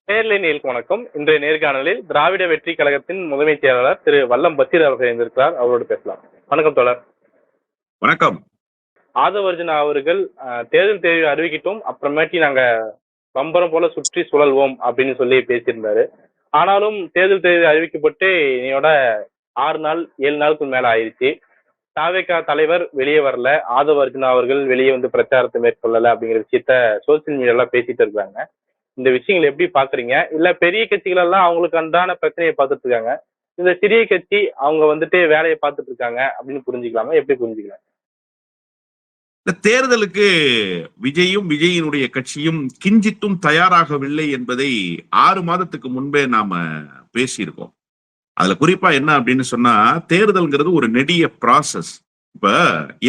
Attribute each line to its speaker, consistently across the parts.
Speaker 1: நேயர்களே நேயர்களுக்கு வணக்கம். இன்றைய நேர்காணலில் திராவிட வெற்றி கழகத்தின் முதன்மைச் செயலாளர் திரு வல்லம் பஷீர் அவர்கள் இருந்திருக்கிறார். அவரோடு பேசலாம். வணக்கம் தோழர்.
Speaker 2: வணக்கம்.
Speaker 1: ஆதவ அர்ஜுனா அவர்கள் தேர்தல் தேர்வு அறிவிக்கிட்டோம், அப்புறமேட்டி நாங்க பம்பரம் போல சுற்றி சுழல்வோம் அப்படின்னு சொல்லி பேசியிருந்தாரு. ஆனாலும் தேர்தல் தேர்வு அறிவிக்கப்பட்டு என்னையோட 6 நாள் 7 நாளுக்கு மேல ஆயிடுச்சு. தாவேகா தலைவர் வெளியே வரல, ஆதவ அர்ஜுனா அவர்கள் வெளியே வந்து பிரச்சாரத்தை மேற்கொள்ளல அப்படிங்கிற விஷயத்த சோசியல் மீடியால பேசிட்டு இருக்காங்க. இந்த விஷயங்களை எப்படி பாக்குறீங்க? இல்ல பெரிய கட்சிகள் எல்லாம் அவங்களுக்கு அன்றான பிரச்சனையை பார்த்துட்டு இருக்காங்க, இந்த சிறிய கட்சி அவங்க வந்துட்டு வேலையை பார்த்துட்டு இருக்காங்க அப்படின்னு புரிஞ்சுக்கலாமா? எப்படி புரிஞ்சுக்கலாம்?
Speaker 2: இந்த தேர்தலுக்கு விஜயும் விஜயினுடைய கட்சியும் கிஞ்சித்தும் தயாராகவில்லை என்பதை 6 மாதத்துக்கு முன்பே நாம பேசியிருக்கோம். அதுல குறிப்பா என்ன அப்படின்னு சொன்னா, தேர்தல்ங்கிறது ஒரு நெடிய ப்ராசஸ். இப்ப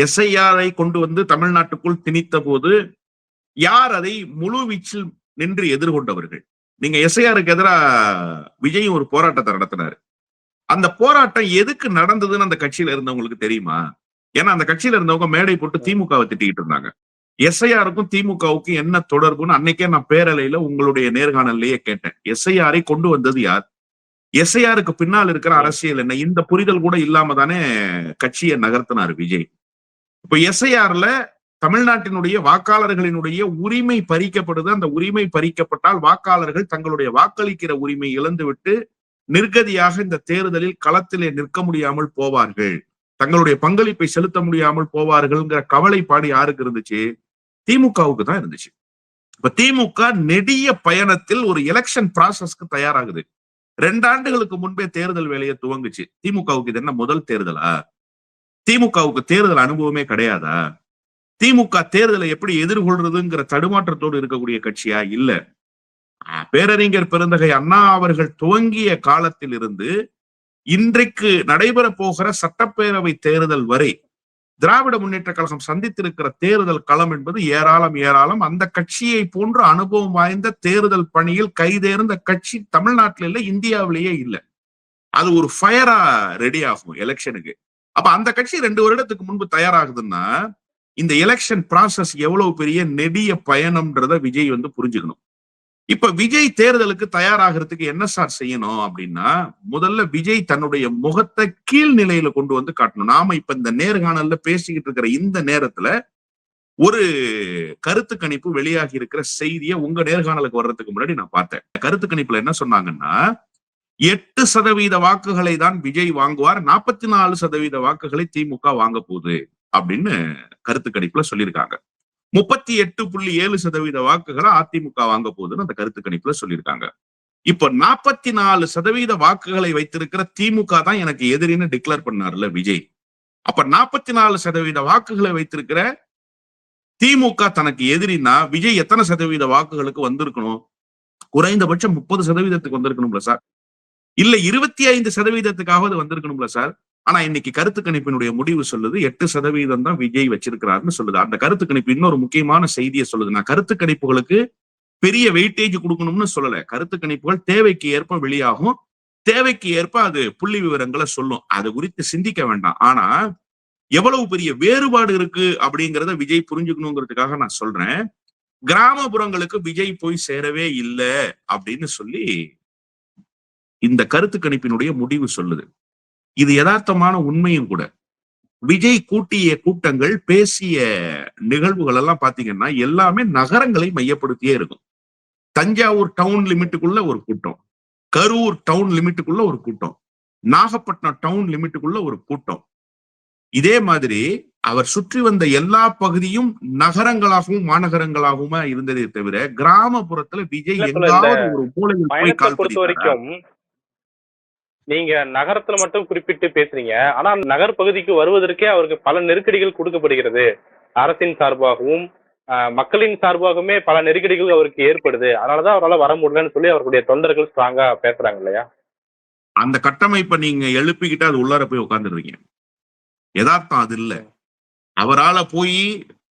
Speaker 2: எஸ்ஐஆரை கொண்டு வந்து தமிழ்நாட்டுக்குள் திணித்த போது யார் அதை முழு வீச்சில் நின்று எதிர்கொண்டவர்கள்? நீங்க எஸ்ஐஆருக்கு எதிராக விஜயும் ஒரு போராட்டத்தை நடத்தினாரு. அந்த போராட்டம் எதுக்கு நடந்ததுன்னு அந்த கட்சியில இருந்தவங்களுக்கு தெரியுமா? ஏன்னா அந்த கட்சியில இருந்தவங்க மேடை போட்டு திமுகவை திட்டிக்கிட்டு இருந்தாங்க. எஸ்ஐஆருக்கும் திமுகவுக்கும் என்ன தொடர்புன்னு அன்னைக்கே நான் பேரலையில உங்களுடைய நேர்காணல்லையே கேட்டேன். எஸ்ஐஆரை கொண்டு வந்தது யார்? எஸ்ஐஆருக்கு பின்னால் இருக்கிற அரசியல் என்ன? இந்த புரிதல் கூட இல்லாம தானே கட்சியை நகர்த்தினார் விஜய். இப்ப எஸ்ஐஆர்ல தமிழ்நாட்டினுடைய வாக்காளர்களினுடைய உரிமை பறிக்கப்படுது. அந்த உரிமை பறிக்கப்பட்டால் வாக்காளர்கள் தங்களுடைய வாக்களிக்கிற உரிமை இழந்துவிட்டு நிர்கதியாக இந்த தேர்தலில் களத்திலே நிற்க முடியாமல் போவார்கள், தங்களுடைய பங்களிப்பை செலுத்த முடியாமல் போவார்கள்ங்கிற கவலைப்பாடு யாருக்கு இருந்துச்சு? திமுகவுக்கு தான் இருந்துச்சு. இப்ப திமுக நெடிய பயணத்தில் ஒரு எலெக்ஷன் ப்ராசஸ்க்கு தயாராகுது. 2 ஆண்டுகளுக்கு முன்பே தேர்தல் வேலையை துவங்குச்சு. திமுகவுக்கு இது என்ன முதல் தேர்தலா? திமுகவுக்கு தேர்தல் அனுபவமே கிடையாதா? திமுக தேர்தலை எப்படி எதிர்கொள்றதுங்கிற தடுமாற்றத்தோடு இருக்கக்கூடிய கட்சியா? இல்ல. பேரறிஞர் பெருந்தகை அண்ணா அவர்கள் துவங்கிய காலத்தில் இருந்து இன்றைக்கு நடைபெற போகிற சட்டப்பேரவை தேர்தல் வரை திராவிட முன்னேற்ற கழகம் சந்தித்திருக்கிற தேர்தல் களம் என்பது ஏராளம். அந்த கட்சியை போன்ற அனுபவம் வாய்ந்த தேர்தல் பணியில் கைதேர்ந்த கட்சி தமிழ்நாட்டில இல்ல, இந்தியாவிலேயே இல்ல. அது ஒரு ஃபயரா ரெடி ஆகும் எலெக்ஷனுக்கு. அப்ப அந்த கட்சி 2 வருடத்துக்கு முன்பு தயாராகுதுன்னா இந்த எலெக்ஷன் ப்ராசஸ் எவ்வளவு பெரிய நெடிய பயணம்ன்றத விஜய் வந்து புரிஞ்சுக்கணும். இப்ப விஜய் தேர்தலுக்கு தயாராகிறதுக்கு என்ன சார் செய்யணும் அப்படின்னா, முதல்ல விஜய் தன்னுடைய முகத்தை கீழ் நிலையில கொண்டு வந்து காட்டணும். நாம இப்ப இந்த நேர்காணல்ல பேசிக்கிட்டு இருக்கிற இந்த நேரத்துல ஒரு கருத்து கணிப்பு வெளியாகி இருக்கிற செய்தியை உங்க நேர்காணலுக்கு வர்றதுக்கு முன்னாடி நான் பார்த்தேன். கருத்து கணிப்புல என்ன சொன்னாங்கன்னா, 8% வாக்குகளை தான் விஜய் வாங்குவார், 44% வாக்குகளை திமுக வாங்க போகுது அப்படின்னு கருத்து கணிப்புல சொல்லியிருக்காங்க. 38.7% வாக்குகளை அதிமுக வாங்க போகுதுன்னு அந்த கருத்து கணிப்புல சொல்லியிருக்காங்க. இப்ப 44% வாக்குகளை வைத்திருக்கிற திமுக தான் எனக்கு எதிரின்னு டிக்ளேர் பண்ணார்ல விஜய். அப்ப 44% வாக்குகளை வைத்திருக்கிற திமுக தனக்கு எதிரின்னா விஜய் எத்தனை சதவீத வாக்குகளுக்கு வந்திருக்கணும்? குறைந்தபட்சம் 30% வந்திருக்கணும்ல சார், இல்ல 25%க்காவது வந்திருக்கணும்ல சார். ஆனா இன்னைக்கு கருத்து கணிப்பினுடைய முடிவு சொல்லுது 8% தான் விஜய் வச்சிருக்கிறாருன்னு சொல்லுது. அந்த கருத்து கணிப்பு இன்னொரு முக்கியமான செய்தியை சொல்லுது. நான் கருத்து கணிப்புகளுக்கு பெரிய வெயிட்டேஜ் கொடுக்கணும்னு சொல்லல. கருத்து கணிப்புகள் தேவைக்கு ஏற்ப வெளியாகும், தேவைக்கு ஏற்ப அது புள்ளி விவரங்களை சொல்லும். அது குறித்து சிந்திக்க வேண்டாம். ஆனா எவ்வளவு பெரிய வேறுபாடு இருக்கு அப்படிங்கிறத விஜய் புரிஞ்சுக்கணுங்கிறதுக்காக நான் சொல்றேன். கிராமப்புறங்களுக்கு விஜய் போய் சேரவே இல்லை அப்படின்னு சொல்லி இந்த கருத்து கணிப்பினுடைய முடிவு சொல்லுது. இது யதார்த்தமான உண்மையும் கூட. விஜய் கூட்டிய கூட்டங்கள், பேசிய நிகழ்வுகள் எல்லாம் பாத்தீங்கன்னா எல்லாமே நகரங்களை மையப்படுத்தியே இருக்கும். தஞ்சாவூர் டவுன் லிமிட்டுக்குள்ள ஒரு கூட்டம், கரூர் டவுன் லிமிட்டுக்குள்ள ஒரு கூட்டம், நாகப்பட்டினம் டவுன் லிமிட்டுக்குள்ள ஒரு கூட்டம். இதே மாதிரி அவர் சுற்றி வந்த எல்லா பகுதியும் நகரங்களாகவும் மாநகரங்களாகவும் இருந்ததே தவிர கிராமப்புறத்துல விஜய் எங்காவது ஒரு மூலையில் போய் கால்
Speaker 1: வரைக்கும் நீங்க நகரத்துல மட்டும் குறிப்பிட்டு பேசுறீங்க. ஆனா நகர் பகுதிக்கு வருவதற்கே அவருக்கு பல நெருக்கடிகள் கொடுக்கப்படுகிறது. அரசின் சார்பாகவும் மக்களின் சார்பாகவுமே பல நெருக்கடிகள் அவருக்கு ஏற்படுது. அதனாலதான் அவரால் வர முடியலன்னு சொல்லி அவருடைய தொண்டர்கள் ஸ்ட்ராங்கா பேசுறாங்க இல்லையா?
Speaker 2: அந்த கட்டமைப்பை நீங்க எழுப்பிக்கிட்டு அது உள்ளார போய் உட்கார்ந்துருவீங்க. யதார்த்தம் அது இல்ல. அவரால போய்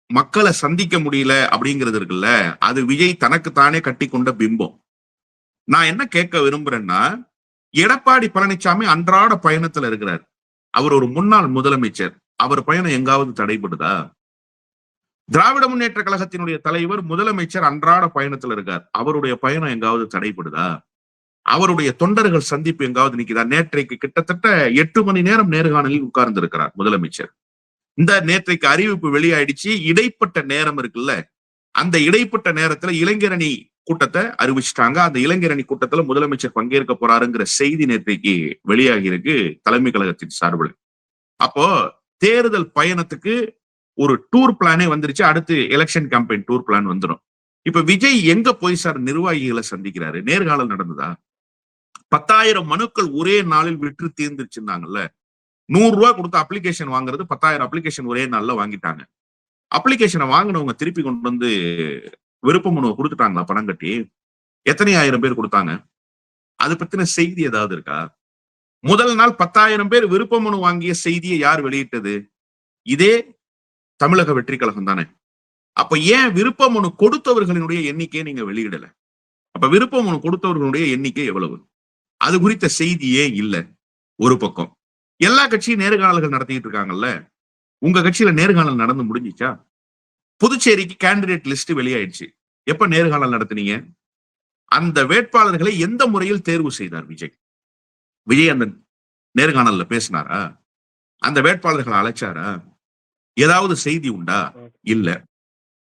Speaker 2: மக்களை சந்திக்க முடியல அப்படிங்கிறது இருக்குல்ல, அது விஜய் தனக்கு தானே கட்டி கொண்ட பிம்பம். நான் என்ன கேட்க விரும்புறேன்னா, எடப்பாடி பழனிசாமி அன்றாட பயணத்துல இருக்கிறார். அவர் ஒரு முன்னாள் முதலமைச்சர். அவர் பயணம் எங்காவது தடைபடுதா? திராவிட முன்னேற்ற கழகத்தினுடைய தலைவர் முதலமைச்சர் அன்றாட பயணத்துல இருக்கார். அவருடைய பயணம் எங்காவது தடைப்படுதா? அவருடைய தொண்டர்கள் சந்திப்பு எங்காவது நிக்குதா? நேற்றைக்கு கிட்டத்தட்ட 8 மணி நேரம் நேர்காணலில் உட்கார்ந்து இருக்கிறார் முதலமைச்சர். இந்த நேற்றைக்கு அறிவிப்பு வெளியாயிடுச்சு. இடைப்பட்ட நேரம் இருக்குல்ல, அந்த இடைப்பட்ட நேரத்துல இளைஞரணி கூட்டத்தை அறிவிச்சிட்டாங்க. அந்த இளைஞரணி கூட்டத்துல முதலமைச்சர் பங்கேற்க போறாருங்கிற செய்தி நேற்றைக்கு வெளியாகி இருக்கு தலைமை கழகத்தின் சார்பில். அப்போ தேர்தல் பயணத்துக்கு ஒரு டூர் பிளானே வந்துருச்சு. அடுத்து எலெக்ஷன் கேம்பெயின் டூர் பிளான் வந்துடும். இப்ப விஜய் எங்க போய் சார் நிர்வாகிகளை சந்திக்கிறாரு? நேர்காணல் நடந்ததா? 10,000 மனுக்கள் ஒரே நாளில் விற்று தீர்ந்துருச்சுன்னாங்கல்ல. 100 ரூபாய் கொடுத்து அப்ளிகேஷன் வாங்குறது 10,000 அப்ளிகேஷன் ஒரே நாள்ல வாங்கிட்டாங்க. அப்ளிகேஷனை வாங்கினவங்க திருப்பி கொண்டு வந்து விருப்ப மனுவை கொடுத்துட்டாங்களா பணம் கட்டி? எத்தனை ஆயிரம் பேர் கொடுத்தாங்க? அது பத்தின செய்தி ஏதாவது இருக்கா? முதல் நாள் 10,000 பேர் விருப்ப மனு வாங்கிய செய்தியை யார் வெளியிட்டது? இதே தமிழக வெற்றி கழகம் தானே. அப்ப ஏன் விருப்ப மனு கொடுத்தவர்களினுடைய எண்ணிக்கையை நீங்க வெளியிடல? அப்ப விருப்ப மனு கொடுத்தவர்களுடைய எண்ணிக்கை எவ்வளவு? அது குறித்த செய்தியே இல்ல. ஒரு பக்கம் எல்லா கட்சியும் நேர்காணல்கள் நடத்திட்டு இருக்காங்கல்ல. உங்க கட்சியில நேர்காணல் நடந்து முடிஞ்சிச்சா? புதுச்சேரிக்கு கேண்டிடேட் லிஸ்ட் வெளியாயிடுச்சு. எப்ப நேர்காணல் நடத்தினீங்க? அந்த வேட்பாளர்களை எந்த முறையில் தேர்வு செய்தார் விஜய்? விஜய் அந்த நேர்காணல்ல பேசினாரா? அந்த வேட்பாளர்களை அழைச்சாரா? ஏதாவது செய்தி உண்டா? இல்ல.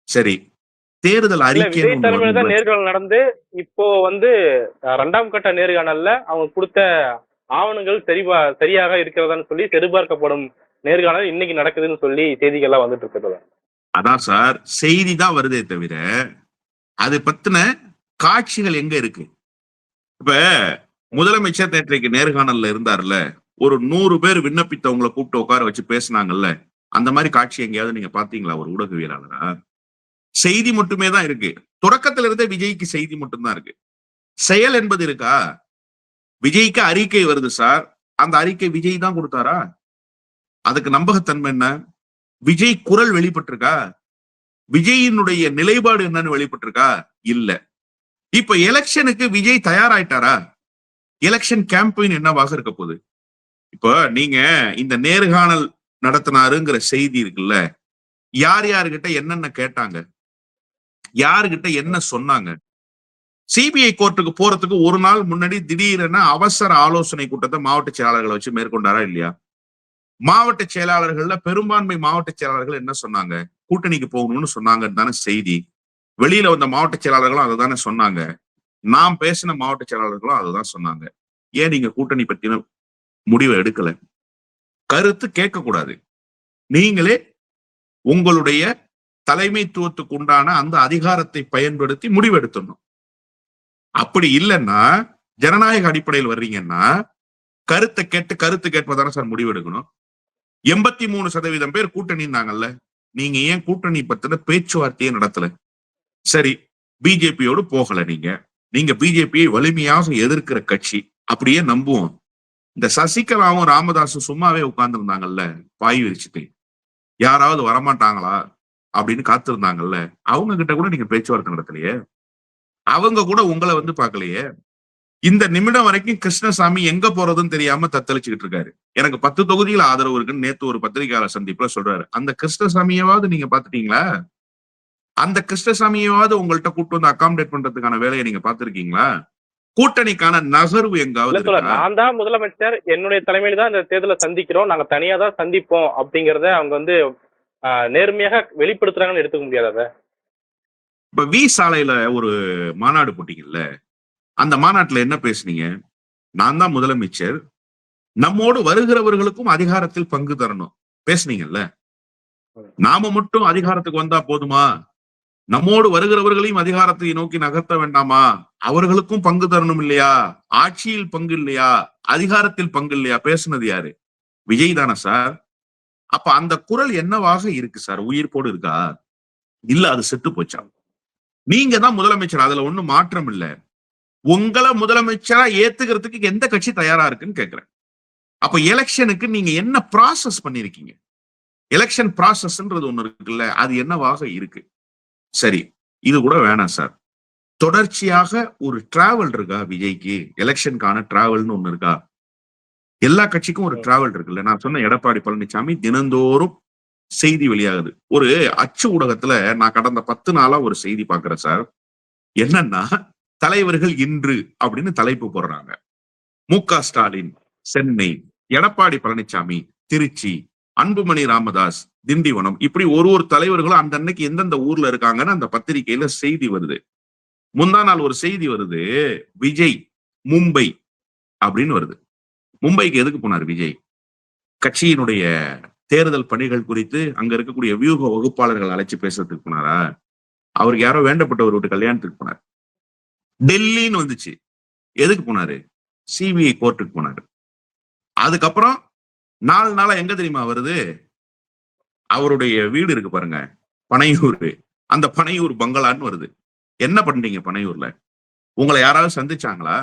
Speaker 2: சரி, தேர்தல் அறிக்கை
Speaker 1: நேர்காணல் நடந்து இப்போ வந்து 2ஆம் கட்ட நேர்காணல்ல அவங்க கொடுத்த ஆவணங்கள் சரியாக இருக்கிறதான்னு சொல்லி சரிபார்க்கப்படும் நேர்காணல் இன்னைக்கு நடக்குதுன்னு சொல்லி செய்திகள்லாம் வந்துட்டு இருக்கிறது.
Speaker 2: அதான் சார், செய்தி தான் வருதே தவிர அது பத்தின காட்சிகள் எங்க இருக்கு? இப்ப முதலமைச்சர் நேற்றைக்கு நேர்காணல்ல இருந்தார்ல, ஒரு 100 பேர் விண்ணப்பித்தவங்களை கூப்பிட்டு உட்கார வச்சு பேசினாங்கல்ல, அந்த மாதிரி காட்சி எங்கேயாவது நீங்க பாத்தீங்களா? ஒரு ஊடகவியலாளரா? செய்தி மட்டுமே தான் இருக்கு. தொடக்கத்துல இருந்தே விஜய்க்கு செய்தி மட்டும்தான் இருக்கு. செயல் என்பது இருக்கா? விஜய்க்கு அறிக்கை வருது சார், அந்த அறிக்கை விஜய் தான் கொடுத்தாரா? அதுக்கு நம்பகத்தன்மை என்ன? விஜய் குரல் வெளிப்பட்டிருக்கா? விஜயினுடைய நிலைப்பாடு என்னன்னு வெளிப்பட்டிருக்கா? இல்ல. இப்ப எலெக்ஷனுக்கு விஜய் தயாராயிட்டாரா? எலெக்ஷன் கேம்பெயின் என்னவாக இருக்க போகுது? இப்போ நீங்க இந்த நேர்காணல் நடத்தினாருங்கிற செய்தி இருக்குல்ல, யார் யாருகிட்ட என்னென்ன கேட்டாங்க, யாருகிட்ட என்ன சொன்னாங்க? சிபிஐ கோர்ட்டுக்கு போறதுக்கு ஒரு நாள் முன்னாடி திடீரென அவசர ஆலோசனை கூட்டத்தை மாவட்ட செயலாளர்களை வச்சு மேற்கொண்டாரா இல்லையா? மாவட்ட செயலாளர்கள்ல பெரும்பான்மை மாவட்ட செயலாளர்கள் என்ன சொன்னாங்க? கூட்டணிக்கு போகணும்னு சொன்னாங்கன்னு தானே செய்தி. வெளியில வந்த மாவட்ட செயலாளர்களும் அதை தானே சொன்னாங்க. நாம் பேசின மாவட்ட செயலாளர்களும் அதுதான் சொன்னாங்க. ஏன் நீங்க கூட்டணி பத்தின முடிவை எடுக்கல? கருத்து கேட்க கூடாது. நீங்களே உங்களுடைய தலைமைத்துவத்துக்கு உண்டான அந்த அதிகாரத்தை பயன்படுத்தி முடிவெடுத்துடணும். அப்படி இல்லைன்னா, ஜனநாயக அடிப்படையில் வர்றீங்கன்னா கருத்தை கேட்பதான சார் முடிவெடுக்கணும். 83% பேர் கூட்டணிந்தாங்கல்ல, நீங்க ஏன் கூட்டணி பத்தின பேச்சுவார்த்தையே நடத்தல? சரி, பிஜேபியோடு போகல. நீங்க பிஜேபியை வலிமையாக எதிர்க்கிற கட்சி, அப்படியே நம்புவோம். இந்த சசிகலாவும் ராமதாசும் சும்மாவே உட்கார்ந்து இருந்தாங்கல்ல, பாய் விரிச்சுட்டு, யாராவது வரமாட்டாங்களா அப்படின்னு காத்திருந்தாங்கல்ல, அவங்க கிட்ட கூட நீங்க பேச்சுவார்த்தை நடத்தலையே. அவங்க கூட உங்களை வந்து பார்க்கலையே. இந்த நிமிடம் வரைக்கும் கிருஷ்ணசாமி எங்க போறதுன்னு தெரியாம தத்தளிச்சுக்கிட்டு இருக்காரு. எனக்கு 10 தொகுதிகள் ஆதரவு இருக்குன்னு நேத்து ஒரு பத்திரிகையாளர் சந்திப்புல சொல்றாரு. அந்த கிருஷ்ணசாமியாவது நீங்க பாத்துட்டீங்களா? அந்த கிருஷ்ணசாமியாவது உங்கள்கிட்ட கூட்டு வந்து அகாமடேட் பண்றதுக்கான வேலையை நீங்க பாத்திருக்கீங்களா? கூட்டணிக்கான நகர்வு எங்காவது?
Speaker 1: நான் தான் முதலமைச்சர், என்னுடைய தலைமையில தான் இந்த தேர்தலை சந்திக்கிறோம், நாங்க தனியா தான் சந்திப்போம் அப்படிங்கறத அவங்க வந்து நேர்மையாக வெளிப்படுத்துறாங்கன்னு எடுத்துக்க முடியாத.
Speaker 2: இப்ப வி சாலையில ஒரு மாநாடு போட்டீங்கல்ல, அந்த மாநாட்டுல என்ன பேசுனீங்க? நான் தான் முதலமைச்சர், நம்மோடு வருகிறவர்களுக்கும் அதிகாரத்தில் பங்கு தரணும் பேசுனீங்கல்ல. நாம மட்டும் அதிகாரத்துக்கு வந்தா போதுமா? நம்மோடு வருகிறவர்களையும் அதிகாரத்தை நோக்கி நகர்த்த வேண்டாமா? அவர்களுக்கும் பங்கு தரணும் இல்லையா? ஆட்சியில் பங்கு இல்லையா? அதிகாரத்தில் பங்கு இல்லையா? பேசுனது யாரு? விஜய் தானே சார். அப்ப அந்த குரல் என்னவாக இருக்கு சார்? உயிர்ப்போடு இருக்கா? இல்ல அது செத்து போச்சா? நீங்க தான் முதலமைச்சர், அதுல ஒண்ணும் மாற்றம் இல்ல. உங்களை முதலமைச்சரா ஏத்துக்கிறதுக்கு எந்த கட்சி தயாரா இருக்குன்னு கேக்குறேன். அப்ப எலெக்ஷனுக்கு நீங்க என்ன ப்ராசஸ் பண்ணிருக்கீங்க? எலெக்ஷன் ப்ராசஸ்ன்றது ஒண்ணு இருக்குல்ல, அது என்னவாக இருக்கு? சரி, இது கூட வேணாம் சார். தொடர்ச்சியாக ஒரு டிராவல் இருக்கா விஜய்க்கு? எலெக்ஷனுக்கான டிராவல்னு ஒண்ணு இருக்கா? எல்லா கட்சிக்கும் ஒரு டிராவல் இருக்குல்ல. நான் சொன்ன எடப்பாடி பழனிசாமி தினந்தோறும் செய்தி வெளியாகுது. ஒரு அச்சு ஊடகத்துல நான் கடந்த 10 நாளா ஒரு செய்தி பாக்குறேன் சார். என்னன்னா, தலைவர்கள் இன்று அப்படின்னு தலைப்பு போடுறாங்க. மு.க. ஸ்டாலின் சென்னை, எடப்பாடி பழனிசாமி திருச்சி, அன்புமணி ராமதாஸ் திண்டிவனம், இப்படி ஒரு தலைவர்களும் அந்த அன்னைக்கு எந்தெந்த ஊர்ல இருக்காங்கன்னு அந்த பத்திரிகையில செய்தி வருது. முந்தா நாள் ஒரு செய்தி வருது, விஜய் மும்பை அப்படின்னு வருது. மும்பைக்கு எதுக்கு போனார் விஜய்? கட்சியினுடைய தேர்தல் பணிகள் குறித்து அங்க இருக்கக்கூடிய வியூக வகுப்பாளர்கள் அழைச்சு பேசுறதுக்கு போனாரா? அவருக்கு யாரோ வேண்டப்பட்டவர் வீட்டு கல்யாணத்துக்கு போனார். டெல்லின்னு வந்துச்சு, எதுக்கு போனாரு? சிபிஐ கோர்ட்டுக்கு போனாரு. அதுக்கப்புறம் 4 நாளா எங்க தெரியுமா வருது? அவருடைய வீடு இருக்கு பாருங்க, பனையூர், அந்த பனையூர் பங்களான்னு வருது. என்ன பண்றீங்க பனையூர்ல? உங்களை யாராவது சந்திச்சாங்களா?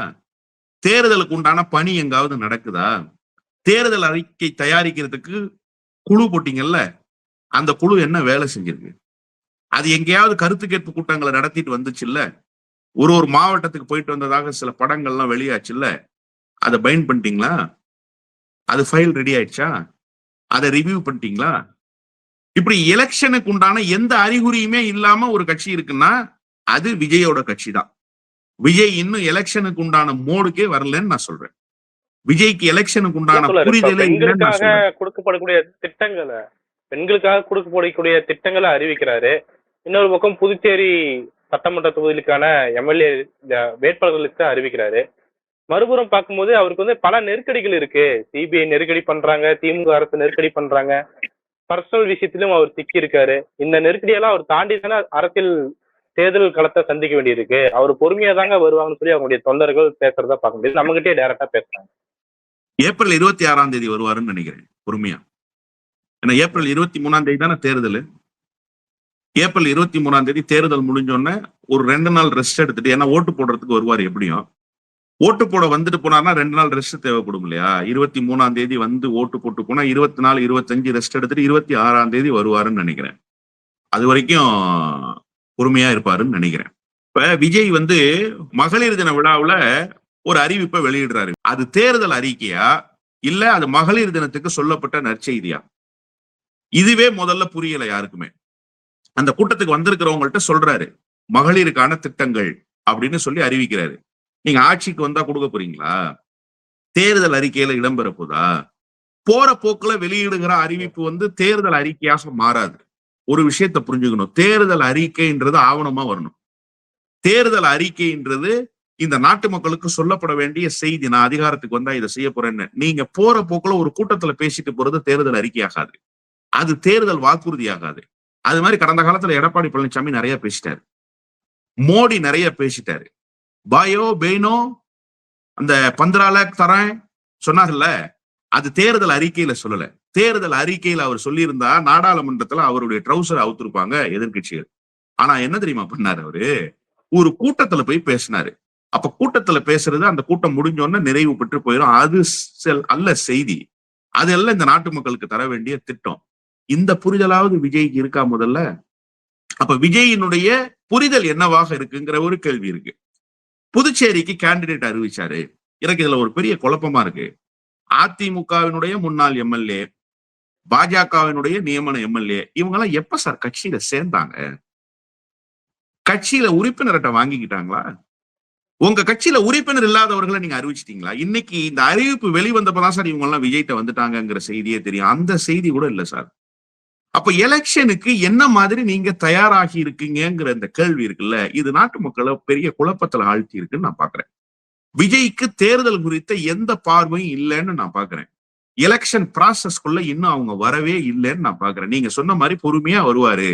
Speaker 2: தேர்தலுக்கு உண்டான பணி எங்காவது நடக்குதா? தேர்தல் அறிக்கை தயாரிக்கிறதுக்கு குழு போட்டீங்கல்ல, அந்த குழு என்ன வேலை செஞ்சிருக்கு? அது எங்கேயாவது கருத்து கேட்பு கூட்டங்களை நடத்திட்டு வந்துச்சு இல்ல? ஒரு மாவட்டத்துக்கு போயிட்டு வந்ததாக சில படங்கள்லாம் வெளியாச்சு இல்ல? அதை பைண்ட் பண்ணிட்டீங்களா? அது ஃபைல் ரெடி ஆயிடுச்சா? அதை ரிவ்யூ பண்ணிட்டீங்களா? இப்படி எலெக்ஷனுக்கு உண்டான எந்த அறிகுறியுமே இல்லாம ஒரு கட்சி இருக்குன்னா அது விஜயோட கட்சி தான். விஜய் இன்னும் எலெக்ஷனுக்கு உண்டான மோடுக்கே வரலன்னு நான் சொல்றேன். விஜய்க்கு எலெக்ஷனுக்கு உண்டான புரிதலே
Speaker 1: பெண்களுக்காக கொடுக்கப்படக்கூடிய திட்டங்களை திட்டங்களை அறிவிக்கிறாரு. இன்னொரு பக்கம் புதுச்சேரி சட்டமன்ற தொகுதிகளுக்கான எம்எல்ஏ வேட்பாளர்களுக்கு அறிவிக்கிறாரு. மறுபுறம் பார்க்கும்போது அவருக்கு வந்து பல நெருக்கடிகள் இருக்கு. சிபிஐ நெருக்கடி பண்றாங்க, திமுக அரசு நெருக்கடி பண்றாங்க, பர்சனல் விஷயத்திலும் அவர் சிக்கி இருக்காரு. இந்த நெருக்கடியெல்லாம் அவர் தாண்டி தானே அரசியல் தேர்தல் களத்தை சந்திக்க வேண்டியிருக்கு. அவர் பொறுமையா தாங்க வருவாங்கன்னு சொல்லி அவங்களுடைய தொண்டர்கள் பேசுறதா பார்க்க முடியாது. நம்ம கிட்டே டைரக்டா பேசுறாங்க.
Speaker 2: ஏப்ரல் 26ஆம் தேதி வருவாருன்னு நினைக்கிறேன் பொறுமையா. ஏன்னா ஏப்ரல் 23ஆம் தேதி தானே தேர்தல். ஏப்ரல் 23ஆம் தேதி தேர்தல் முடிஞ்சோடனே ஒரு 2 நாள் ரெஸ்ட் எடுத்துட்டு, ஏன்னா ஓட்டு போடுறதுக்கு வருவாரு எப்படியும். ஓட்டு போட வந்துட்டு போனார்னா 2 நாள் ரெஸ்ட் தேவைப்படும் இல்லையா? 23ஆம் தேதி வந்து ஓட்டு போட்டு போனா 24, 25 ரெஸ்ட் எடுத்துட்டு 26ஆம் தேதி வருவாருன்னு நினைக்கிறேன். அது வரைக்கும் பொறுமையா இருப்பாருன்னு நினைக்கிறேன். இப்ப விஜய் வந்து மகளிர் தின விழாவுல ஒரு அறிவிப்பை வெளியிடுறாரு. அது தேர்தல் அறிக்கையா இல்ல அது மகளிர் தினத்துக்கு சொல்லப்பட்ட நற்செய்தியா? இதுவே முதல்ல புரியல யாருக்குமே. அந்த கூட்டத்துக்கு வந்திருக்கிறவங்கள்ட்ட சொல்றாரு, மகளிருக்கான திட்டங்கள் அப்படின்னு சொல்லி அறிவிக்கிறாரு. நீங்க ஆட்சிக்கு வந்தா கொடுக்க போறீங்களா? தேர்தல் அறிக்கையில இடம்பெற போதா? போற போக்குல வெளியிடுகிற அறிவிப்பு வந்து தேர்தல் அறிக்கையாக மாறாது. ஒரு விஷயத்தை புரிஞ்சுக்கணும், தேர்தல் அறிக்கைன்றது ஆவணமா வரணும். தேர்தல் அறிக்கைன்றது இந்த நாட்டு மக்களுக்கு சொல்லப்பட வேண்டிய செய்தி. நான் அதிகாரத்துக்கு வந்தா இதை செய்ய போறேன்னு நீங்க போற போக்குல ஒரு கூட்டத்துல பேசிட்டு போறது தேர்தல் அறிக்கை ஆகாது, அது தேர்தல் வாக்குறுதி ஆகாது. அது மாதிரி கடந்த காலத்துல எடப்பாடி பழனிசாமி நிறைய பேசிட்டாரு, மோடி நிறைய பேசிட்டாரு. பாயோ பெய்னோ அந்த 15 லேக் தரேன் சொன்னார்ல, அது தேர்தல் அறிக்கையில சொல்லல. தேர்தல் அறிக்கையில அவர் சொல்லியிருந்தா நாடாளுமன்றத்துல அவருடைய ட்ரௌசர் அவுத்திருப்பாங்க எதிர்கட்சிகள். ஆனா என்ன தெரியுமா பண்ணாரு? அவரு ஒரு கூட்டத்துல போய் பேசினாரு. அப்ப கூட்டத்துல பேசுறது அந்த கூட்டம் முடிஞ்சோன்னா நிறைவு பெற்று போயிடும். அது அல்ல செய்தி, அதெல்லாம் இந்த நாட்டு மக்களுக்கு தர வேண்டிய திட்டம். இந்த புரிதலாவது விஜய்க்கு இருக்கா முதல்ல? அப்ப விஜயினுடைய புரிதல் என்னவாக இருக்குங்கிற ஒரு கேள்வி இருக்கு. புதுச்சேரிக்கு கேண்டிடேட் அறிவிச்சாரு. எனக்கு இதுல ஒரு பெரிய குழப்பமா இருக்கு. அதிமுகவினுடைய முன்னாள் எம்எல்ஏ, பாஜகவினுடைய நியமன எம்எல்ஏ, இவங்க எல்லாம் எப்ப சார் கட்சியில சேர்ந்தாங்க? கட்சியில உறுப்பினர்கிட்ட வாங்கிக்கிட்டாங்களா? உங்க கட்சியில உறுப்பினர் இல்லாதவர்களை நீங்க அறிவிச்சிட்டீங்களா? இன்னைக்கு இந்த அறிவிப்பு வெளிவந்தப்பதான் சார் இவங்க எல்லாம் விஜய்கிட்ட வந்துட்டாங்கிற செய்தியே தெரியும். அந்த செய்தி கூட இல்ல சார். அப்ப எலெக்ஷனுக்கு என்ன மாதிரி நீங்க தயாராகி இருக்கீங்கிற இந்த கேள்வி இருக்குல்ல, இது நாட்டு மக்களை பெரிய குழப்பத்துல ஆழ்த்தி இருக்குன்னு நான் பாக்குறேன். விஜய்க்கு தேர்தல் குறித்த எந்த பார்வையும் இல்லைன்னு நான் பாக்குறேன். எலெக்ஷன் ப்ராசஸ்க்குள்ள இன்னும் அவங்க வரவே இல்லைன்னு நான் பாக்குறேன். நீங்க சொன்ன மாதிரி பொறுமையா வருவாரு,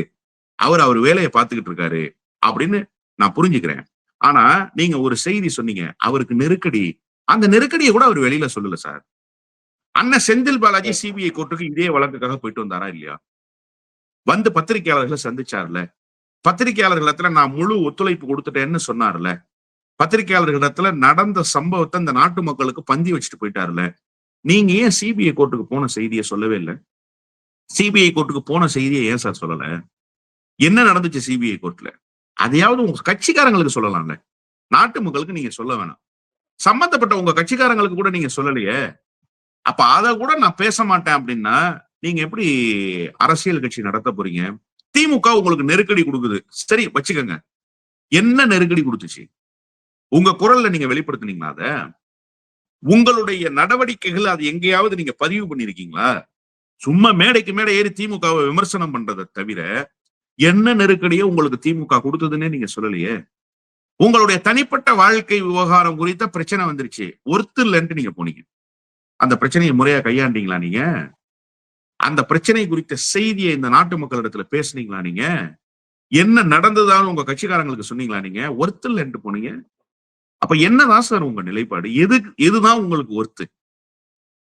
Speaker 2: அவர் வேலையை பார்த்துக்கிட்டு இருக்காரு அப்படின்னு நான் புரிஞ்சுக்கிறேன். ஆனா நீங்க ஒரு செய்தி சொன்னீங்க, அவருக்கு நெருக்கடி. அந்த நெருக்கடியை கூட அவர் வெளியில சொல்லல சார். அண்ணன் செந்தில் பாலாஜி சிபிஐ கோர்ட்டுக்கு இதே வழக்குக்காக போயிட்டு வந்தாரா இல்லையா? வந்து பத்திரிகையாளர்களை சந்திச்சார்ல, பத்திரிகையாளர்களிடத்துல நான் முழு ஒத்துழைப்பு கொடுத்துட்டேன்னு சொன்னார்ல, பத்திரிகையாளர்களிடத்துல நடந்த சம்பவத்தை இந்த நாட்டு மக்களுக்கு பந்தி வச்சுட்டு போயிட்டாருல. நீங்க ஏன் சிபிஐ கோர்ட்டுக்கு போன செய்தியை சொல்லவே இல்லை? சிபிஐ கோர்ட்டுக்கு போன செய்தியை ஏன் சார் சொல்லல? என்ன நடந்துச்சு சிபிஐ கோர்ட்ல? அதையாவது உங்க கட்சிக்காரங்களுக்கு சொல்லலாம்ல, நாட்டு மக்களுக்கு நீங்க சொல்ல வேணாம். சம்பந்தப்பட்ட உங்க கட்சிக்காரங்களுக்கு கூட நீங்க சொல்லலையே. அப்ப அதை கூட நான் பேச மாட்டேன் அப்படின்னா நீங்க எப்படி அரசியல் கட்சி நடத்த போறீங்க? திமுக உங்களுக்கு நெருக்கடி கொடுக்குது, சரி வச்சுக்கோங்க. என்ன நெருக்கடி கொடுத்துச்சு? உங்க குரல்ல நீங்க வெளிப்படுத்தினீங்களா? அத உங்களுடைய நடவடிக்கைகள் அது எங்கேயாவது நீங்க பதிவு பண்ணிருக்கீங்களா? சும்மா மேடைக்கு மேடை ஏறி திமுகவை விமர்சனம் பண்றதை தவிர என்ன நெருக்கடியை உங்களுக்கு திமுக கொடுத்ததுன்னே நீங்க சொல்லலையே. உங்களுடைய தனிப்பட்ட வாழ்க்கை விவகாரம் குறித்த பிரச்சனை வந்துருச்சு, ஒருத்தர் இல்லைன்ட்டு நீங்க போனீங்க. அந்த பிரச்சனையை முறையா கையாண்டீங்களா? நீங்க அந்த பிரச்சனை குறித்த செய்தியை இந்த நாட்டு மக்களிடத்துல பேசுனீங்களா? நீங்க என்ன நடந்ததான்னு உங்க கட்சிக்காரங்களுக்கு சொன்னீங்களா? நீங்க ஒருத்தர் இல்லைன்ட்டு போனீங்க. அப்ப என்னதான் சார் உங்க நிலைப்பாடு? எதுதான் உங்களுக்கு ஒர்த்து?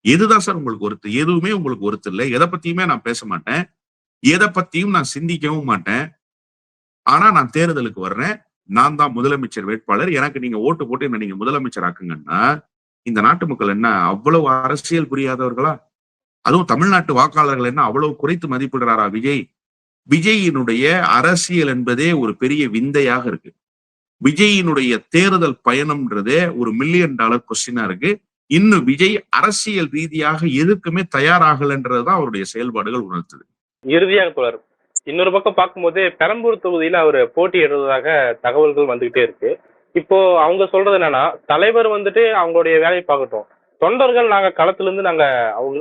Speaker 2: எதுதான் சார் உங்களுக்கு ஒர்த்து? எதுவுமே உங்களுக்கு ஒர்த்து இல்லை. எதை பத்தியுமே நான் பேச மாட்டேன், எதை பத்தியும் நான் சிந்திக்கவும் மாட்டேன். ஆனா நான் தேர்தலுக்கு வர்றேன், நான் தான் முதலமைச்சர் வேட்பாளர், எனக்கு நீங்க ஓட்டு போட்டு என்ன நீங்க முதலமைச்சர் ஆக்குங்கன்னா, இந்த நாட்டு மக்கள் என்ன அவ்வளவு அரசியல் புரியாதவர்களா? அதுவும் தமிழ்நாட்டு வாக்காளர்கள் என்ன அவ்வளவு குறைத்து மதிப்பிடுறாரா விஜய்? விஜயினுடைய அரசியல் என்பதே ஒரு பெரிய விந்தையாக இருக்கு. விஜயினுடைய தேர்தல் பயணம்ன்றதே ஒரு $1 மில்லியன் கொஸ்டினா இருக்கு. இன்னும் விஜய் அரசியல் ரீதியாக எதுக்குமே தயாராகலன்றதுதான் அவருடைய செயல்பாடுகள் உணர்த்துது.
Speaker 1: இறுதியாக தொடர் இன்னொரு பக்கம் பார்க்கும்போது பெரம்பூர் தொகுதியில அவர் போட்டியிடுறதாக தகவல்கள் வந்துகிட்டே இருக்கு. இப்போ அவங்க சொல்றது என்னன்னா, தலைவர் வந்துட்டு அவங்களுடைய வேலையை பார்க்கட்டும், தொண்டர்கள் நாங்க களத்துல இருந்து நாங்க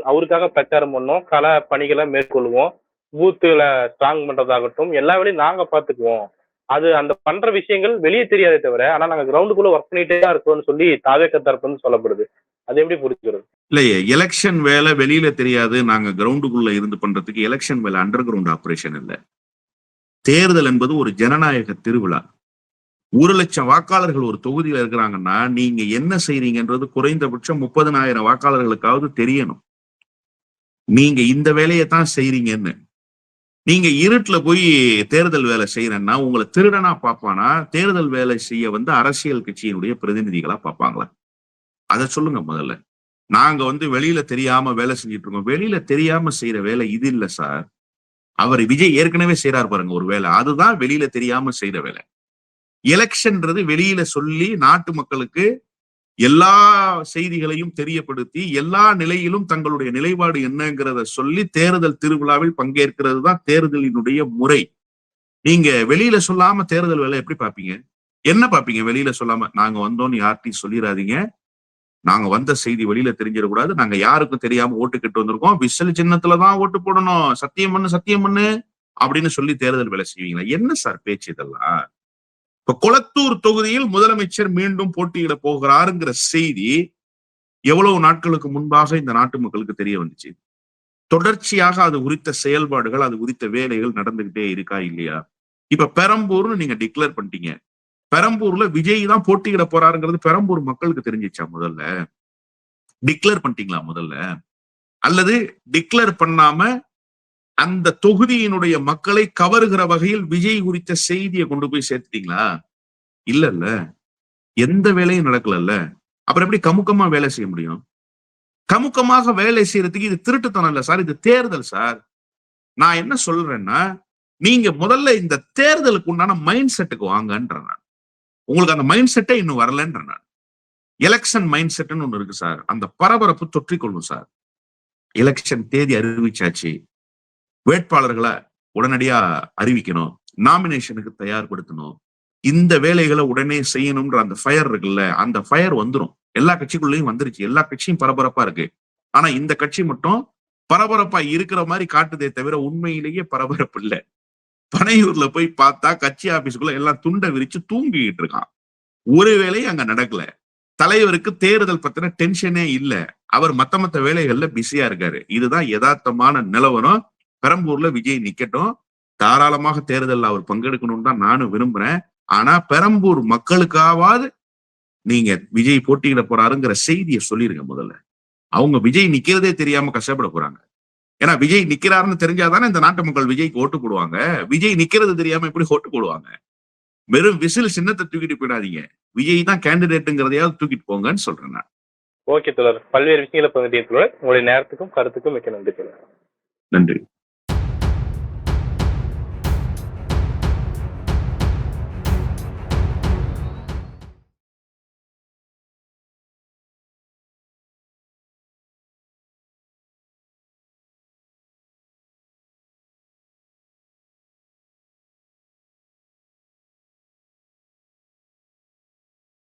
Speaker 1: அவருக்காக பிரச்சாரம் பண்ணோம், கள பணிகளை மேற்கொள்வோம், பூத்துல ஸ்ட்ராங் பண்றதாகட்டும் எல்லா வேலையும் நாங்க பாத்துக்குவோம். அது அந்த பண்ற விஷயங்கள் வெளியே தெரியாதே தவிர, ஆனா நாங்க கிரவுண்டுக்குள்ள ஒர்க் பண்ணிட்டே தான் இருக்கோம்னு சொல்லி தாவேக தரப்புன்னு சொல்லப்படுது. அது எப்படி புரிஞ்சுக்கிறது?
Speaker 2: இல்லையே, எலெக்ஷன் வேலை வெளியில தெரியாது, நாங்க கிரவுண்டுக்குள்ள இருந்து பண்றதுக்கு. எலெக்ஷன் வேலை அண்டர் கிரவுண்ட் ஆபரேஷன் இல்ல. தேர்தல் என்பது ஒரு ஜனநாயக திருவிழா. 1,00,000 வாக்காளர்கள் ஒரு தொகுதியில இருக்கிறாங்கன்னா நீங்க என்ன செய்றீங்கன்றது குறைந்தபட்சம் 30,000 வாக்காளர்களுக்காவது தெரியணும். நீங்க இந்த வேலையை தான் செய்றீங்கன்னு. நீங்க இருட்டுல போய் தேர்தல் வேலை செய்யறேன்னா உங்களை திருடனா பார்ப்பானா, தேர்தல் வேலை செய்ய வந்து அரசியல் கட்சியினுடைய பிரதிநிதிகளா பார்ப்பாங்களா? அதை சொல்லுங்க முதல்ல. நாங்க வெளியில தெரியாம வேலை செஞ்சுட்டு இருக்கோம். வெளியில தெரியாம செய்யற வேலை இது இல்ல சார். அவர் விஜய் ஏற்கனவே செய்யறாரு பாருங்க ஒரு வேலை, அதுதான் வெளியில தெரியாம செய்யற வேலை. எலெக்ஷன்ன்றது வெளியில சொல்லி நாட்டு மக்களுக்கு எல்லா செய்திகளையும் தெரியப்படுத்தி எல்லா நிலையிலும் தங்களுடைய நிலைப்பாடு என்னங்கிறத சொல்லி தேர்தல் திருவிழாவில் பங்கேற்கிறது தான் தேர்தலினுடைய முறை. நீங்க வெளியில சொல்லாம தேர்தல் வேலை எப்படி பார்ப்பீங்க? என்ன பார்ப்பீங்க வெளியில சொல்லாம? நாங்க வந்தோம்னு யார்கிட்டையும் சொல்லிடாதீங்க, நாங்க வந்த செய்தி வெளியில தெரிஞ்சிடக்கூடாது, நாங்க யாருக்கும் தெரியாம ஓட்டு கேட்டு வந்திருக்கோம், விசில் சின்னத்துலதான் ஓட்டு போடணும், சத்தியம் பண்ணு சத்தியம் பண்ணு அப்படின்னு சொல்லி தேர்தல் வேலை செய்வீங்களா? என்ன சார் பேச்சு இதெல்லாம்? இப்ப கொளத்தூர் தொகுதியில் முதலமைச்சர் மீண்டும் போட்டியிட போகிறாருங்கிற செய்தி எவ்வளவு நாட்களுக்கு முன்பாக இந்த நாட்டு மக்களுக்கு தெரிய வந்துச்சு. தொடர்ச்சியாக அது குறித்த செயல்பாடுகள், அது குறித்த வேலைகள் நடந்துகிட்டே இருக்கா இல்லையா? இப்ப பெரம்பூர்னு நீங்க டிக்ளேர் பண்ணிட்டீங்க. பெரம்பூர்ல விஜய் தான் போட்டியிட போறாருங்கிறது பெரம்பூர் மக்களுக்கு தெரிஞ்சிச்சா? முதல்ல டிக்ளேர் பண்ணிட்டீங்களா முதல்ல? அல்லது டிக்ளேர் பண்ணாம அந்த தொகுதியினுடைய மக்களை கவருகிற வகையில் விஜய் குறித்த செய்தியை கொண்டு போய் சேர்த்துட்டீங்களா? இல்ல, எந்த வேலையும் நடக்கல. அப்புறம் எப்படி கமுக்கமா வேலை செய்ய முடியும்? கமுக்கமாக வேலை செய்யறதுக்கு இது திருட்டுத்தனம் இல்ல சார், இது தேர்தல் சார். நான் என்ன சொல்றேன்னா, நீங்க முதல்ல இந்த தேர்தலுக்கு உண்டான மைண்ட் செட்டுக்கு வாங்கன்ற நான். உங்களுக்கு அந்த மைண்ட் செட்டே இன்னும் வரலன்ற நான். எலெக்ஷன் மைண்ட் செட்னு ஒண்ணு இருக்கு சார், அந்த பரபரப்பு தொற்றிக்கொள்ளும் சார். எலெக்ஷன் தேதி அறிவிச்சாச்சு, வேட்பாளர்களை உடனடியா அறிவிக்கணும், நாமினேஷனுக்கு தயார்படுத்தணும், இந்த வேலைகளை உடனே செய்யணும்ன்ற அந்த ஃபயர் இருக்குல்ல, அந்த ஃபயர் வந்துடும். எல்லா கட்சிக்குள்ளேயும் வந்துருச்சு, எல்லா கட்சியும் பரபரப்பா இருக்கு. ஆனா இந்த கட்சி மட்டும் பரபரப்பா இருக்கிற மாதிரி காட்டுதே தவிர உண்மையிலேயே பரபரப்பு இல்ல. பனையூர்ல போய் பார்த்தா கட்சி ஆபீஸ்க்குள்ள எல்லாம் துண்டை விரிச்சு தூங்கிட்டு இருக்கான். ஒரு வேலையும் அங்க நடக்கல. தலைவருக்கு தேர்தல் பத்தின டென்ஷனே இல்ல, அவர் மத்த வேலைகள்ல பிஸியா இருக்காரு. இதுதான் யதார்த்தமான நிலவரம். பெரம்பூர்ல விஜய் நிக்கட்டும், தாராளமாக தேர்தலில் அவர் பங்கெடுக்கணும்னு தான் நானும் விரும்புறேன். ஆனா பெரம்பூர் மக்களுக்காவது நீங்க விஜய் போட்டியிட போறாருங்கிற செய்தியை சொல்லிருங்க முதல்ல. அவங்க விஜய் நிக்கிறதே தெரியாம கஷ்டப்பட போறாங்க. ஏன்னா விஜய் நிக்கிறாருன்னு தெரிஞ்சாதானே இந்த நாட்டு மக்கள் விஜய்க்கு ஓட்டு போடுவாங்க. விஜய் நிக்கிறது தெரியாம எப்படி ஓட்டு போடுவாங்க? வெறும் விசில் சின்னத்தை தூக்கிட்டு போயிடாதீங்க, விஜய் தான் கேண்டிடேட்டுங்கிறதையாவது தூக்கிட்டு போங்கன்னு சொல்றேன் நான்.
Speaker 1: ஓகே தோழர், பல்வேறு விஷயங்களை பகிர்ந்தீங்க தோழர். உங்களுடைய நேரத்துக்கும் கருத்துக்கும் மிக்க நன்றி தோழர்.
Speaker 2: நன்றி.